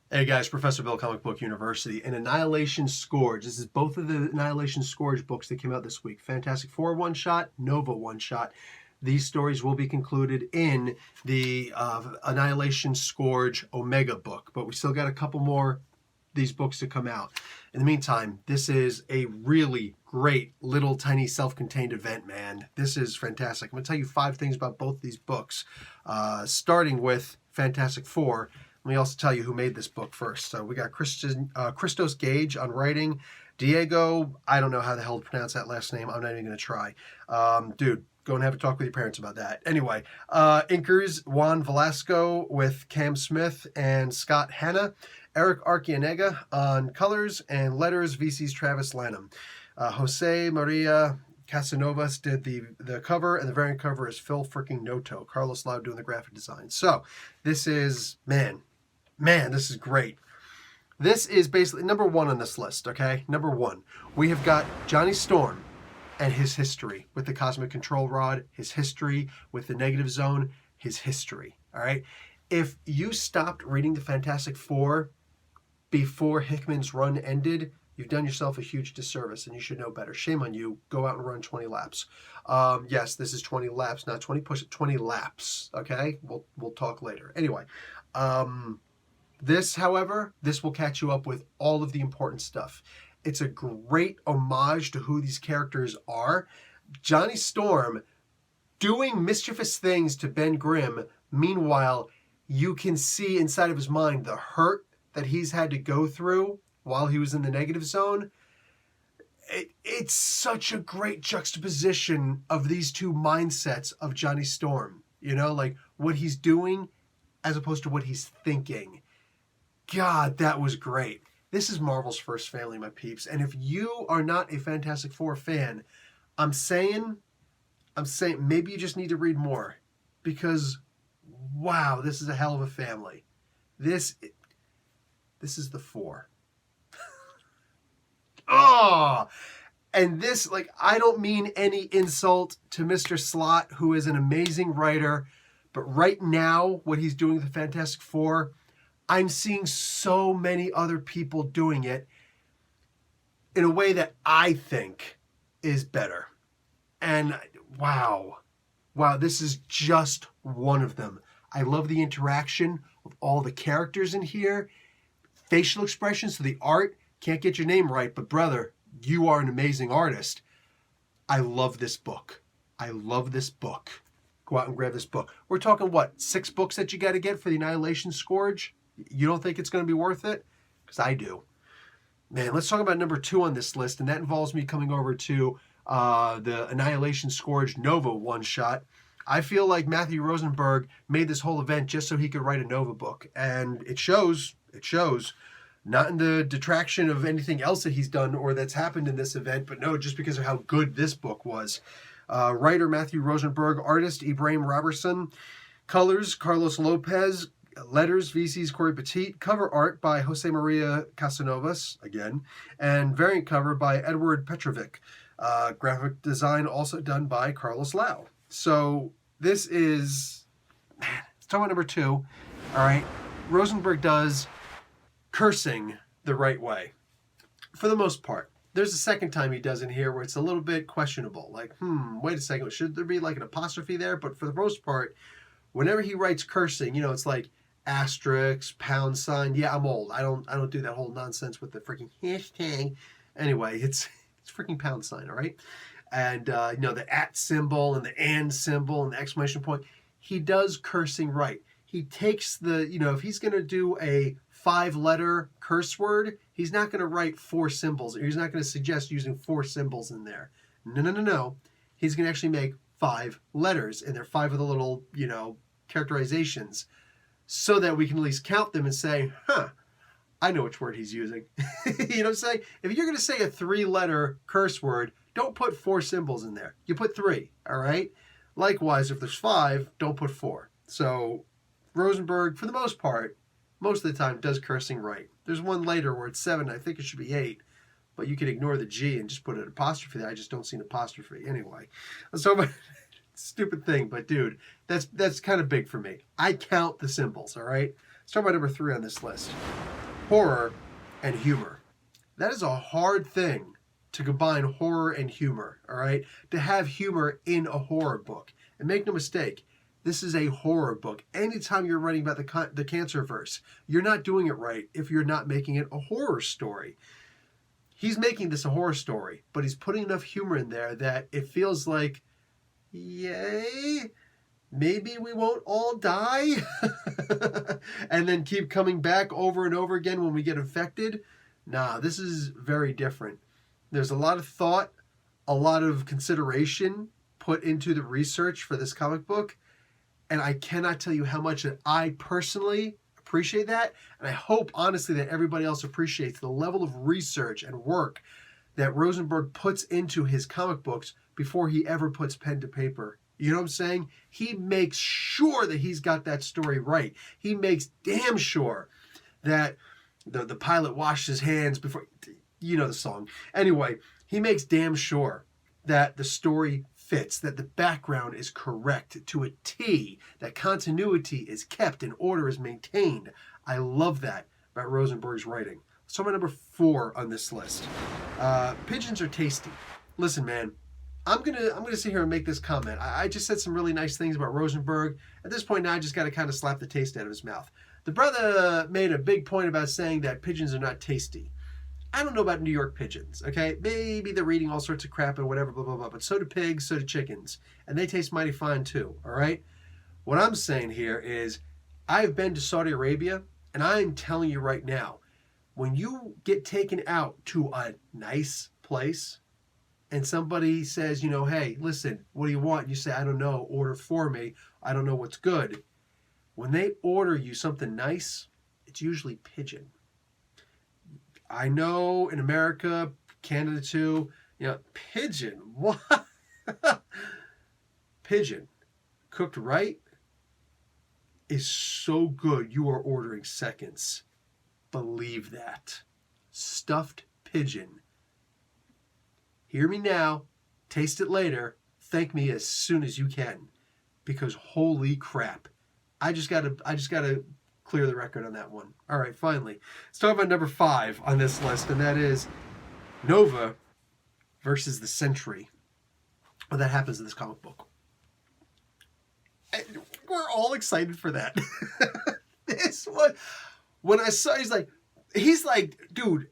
Hey guys, Professor Bill, Comic Book University, and Annihilation Scourge. This is both of the Annihilation Scourge books that came out this week. Fantastic Four one-shot, Nova one-shot. These stories will be concluded in the Annihilation Scourge Omega book, but we still got a couple more these books to come out. In the meantime, this is a really great little tiny self-contained event, man. This is fantastic. I'm going to tell you 5 things about both these books, starting with Fantastic Four. Let me also tell you who made this book first. So we got Christos Gage on writing. Diego, I don't know how the hell to pronounce that last name. I'm not even going to try. Dude, go and have a talk with your parents about that. Anyway, inkers Juan Velasco with Cam Smith and Scott Hanna. Eric Arcianega on colors, and letters VC's Travis Lanham. Jose Maria Casanovas did the cover, and the variant cover is Phil freaking Noto. Carlos Lau doing the graphic design. So this is, man, this is great. This is basically number 1 on this list, okay? Number 1. We have got Johnny Storm and his history with the Cosmic Control Rod, his history with the Negative Zone, his history, all right? If you stopped reading the Fantastic Four before Hickman's run ended, you've done yourself a huge disservice, and you should know better. Shame on you. Go out and run 20 laps. Yes, this is 20 laps, not 20 push, 20 laps, okay? We'll talk later. Anyway, this, however, this will catch you up with all of the important stuff. It's a great homage to who these characters are. Johnny Storm doing mischievous things to Ben Grimm. Meanwhile, you can see inside of his mind the hurt that he's had to go through while he was in the Negative Zone. It's such a great juxtaposition of these two mindsets of Johnny Storm. You know, like what he's doing as opposed to what he's thinking. God, that was great. This is Marvel's first family, my peeps. And if you are not a Fantastic Four fan, I'm saying maybe you just need to read more. Because, wow, this is a hell of a family. This is the Four. Oh! And this, like, I don't mean any insult to Mr. Slott, who is an amazing writer. But right now, what he's doing with the Fantastic Four, I'm seeing so many other people doing it in a way that I think is better. And wow, this is just one of them. I love the interaction of all the characters in here. Facial expressions, so the art, can't get your name right, but brother, you are an amazing artist. I love this book. Go out and grab this book. We're talking, what, 6 books that you got to get for the Annihilation Scourge? You don't think it's going to be worth it? Because I do. Man, let's talk about number 2 on this list, and that involves me coming over to the Annihilation Scourge Nova one-shot. I feel like Matthew Rosenberg made this whole event just so he could write a Nova book, and it shows. Not in the detraction of anything else that he's done or that's happened in this event, but no, just because of how good this book was. Writer Matthew Rosenberg, artist Ibrahim Robertson, colors Carlos Lopez, letters VC's Corey Petit, cover art by Jose Maria Casanovas, again, and variant cover by Edward Petrovic. Graphic design also done by Carlos Lau. So this is, man, let's talk about number 2. All right, Rosenberg does cursing the right way, for the most part. There's a second time he does in here where it's a little bit questionable. Like, wait a second, should there be like an apostrophe there? But for the most part, whenever he writes cursing, you know, it's like asterisk, pound sign. Yeah, I'm old. I don't do that whole nonsense with the freaking hashtag. Anyway, it's freaking pound sign, all right? And, you know, the at symbol and the and symbol and the exclamation point. He does cursing right. He takes the, you know, if he's going to do a 5-letter curse word, he's not going to write 4 symbols. Or he's not going to suggest using 4 symbols in there. No. He's going to actually make 5 letters, and they're 5 of the little, you know, characterizations, so that we can at least count them and say, I know which word he's using. You know what I'm saying? If you're going to say a 3-letter curse word, don't put 4 symbols in there. You put 3, all right? Likewise, if there's 5, don't put 4. So Rosenberg, for the most part, most of the time does cursing right. There's one later where it's 7, I think it should be 8, but you can ignore the G and just put an apostrophe there. I just don't see an apostrophe. Anyway, let's talk about stupid thing, but dude, that's kind of big for me. I count the symbols, all right? Let's talk about number 3 on this list. horror and humor. That is a hard thing to combine horror and humor, all right? To have humor in a horror book. And make no mistake, this is a horror book. Anytime you're writing about the Cancerverse, you're not doing it right if you're not making it a horror story. He's making this a horror story, but he's putting enough humor in there that it feels like, yay, maybe we won't all die, and then keep coming back over and over again when we get infected. Nah, this is very different. There's a lot of thought, a lot of consideration put into the research for this comic book, and I cannot tell you how much that I personally appreciate that, and I hope, honestly, that everybody else appreciates the level of research and work that Rosenberg puts into his comic books before he ever puts pen to paper. You know what I'm saying? He makes sure that he's got that story right. He makes damn sure that the pilot washed his hands before... You know the song. Anyway, he makes damn sure that the story fits, that the background is correct to a T, that continuity is kept and order is maintained. I love that about Rosenberg's writing. So my number 4 on this list. Pigeons are tasty. Listen, man, I'm gonna sit here and make this comment. I just said some really nice things about Rosenberg. At this point now, I just got to kind of slap the taste out of his mouth. The brother made a big point about saying that pigeons are not tasty. I don't know about New York pigeons, okay? Maybe they're eating all sorts of crap and whatever, blah, blah, blah. But so do pigs, so do chickens. And they taste mighty fine too, all right? What I'm saying here is I've been to Saudi Arabia, and I'm telling you right now, when you get taken out to a nice place and somebody says, you know, hey, listen, what do you want? You say, I don't know, order for me. I don't know what's good. When they order you something nice, it's usually pigeon. I know in America, Canada too, you know, pigeon, what? Pigeon, cooked right, is so good you are ordering seconds. Believe that. Stuffed pigeon. Hear me now, taste it later, thank me as soon as you can. Because holy crap. I just gotta clear the record on that one. All right, finally. Let's talk about number 5 on this list, and that is Nova versus the Sentry. Well, that happens in this comic book. And we're all excited for that. This one, when I saw, he's like, dude,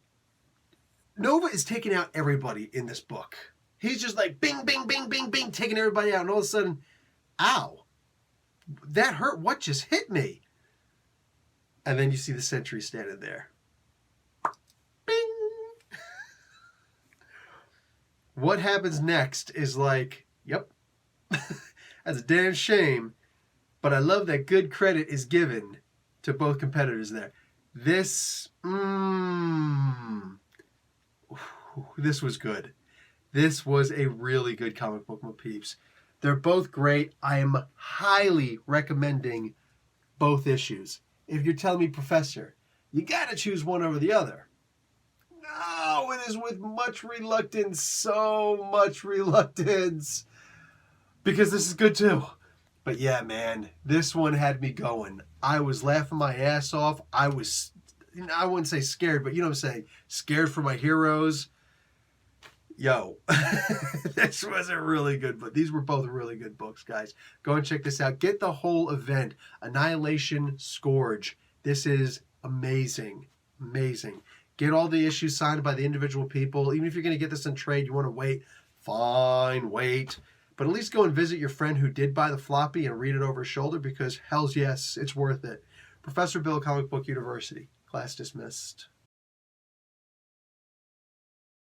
Nova is taking out everybody in this book. He's just like, bing, bing, bing, bing, bing, taking everybody out, and all of a sudden, ow, that hurt. What just hit me? And then you see the Sentry standing there. Bing! What happens next is like, yep, that's a damn shame, but I love that good credit is given to both competitors there. This was good. This was a really good comic book, my peeps. They're both great. I am highly recommending both issues. If you're telling me, Professor, you got to choose one over the other. No, it is with much reluctance, so much reluctance. Because this is good too. But yeah, man, this one had me going. I was laughing my ass off. I wouldn't say scared, but you know what I'm saying? Scared for my heroes. Yo, this was a really good book. These were both really good books, guys. Go and check this out. Get the whole event. Annihilation, Scourge. This is amazing. Amazing. Get all the issues signed by the individual people. Even if you're going to get this in trade, you want to wait. Fine, wait. But at least go and visit your friend who did buy the floppy and read it over his shoulder, because hells yes, it's worth it. Professor Bill, Comic Book University. Class dismissed.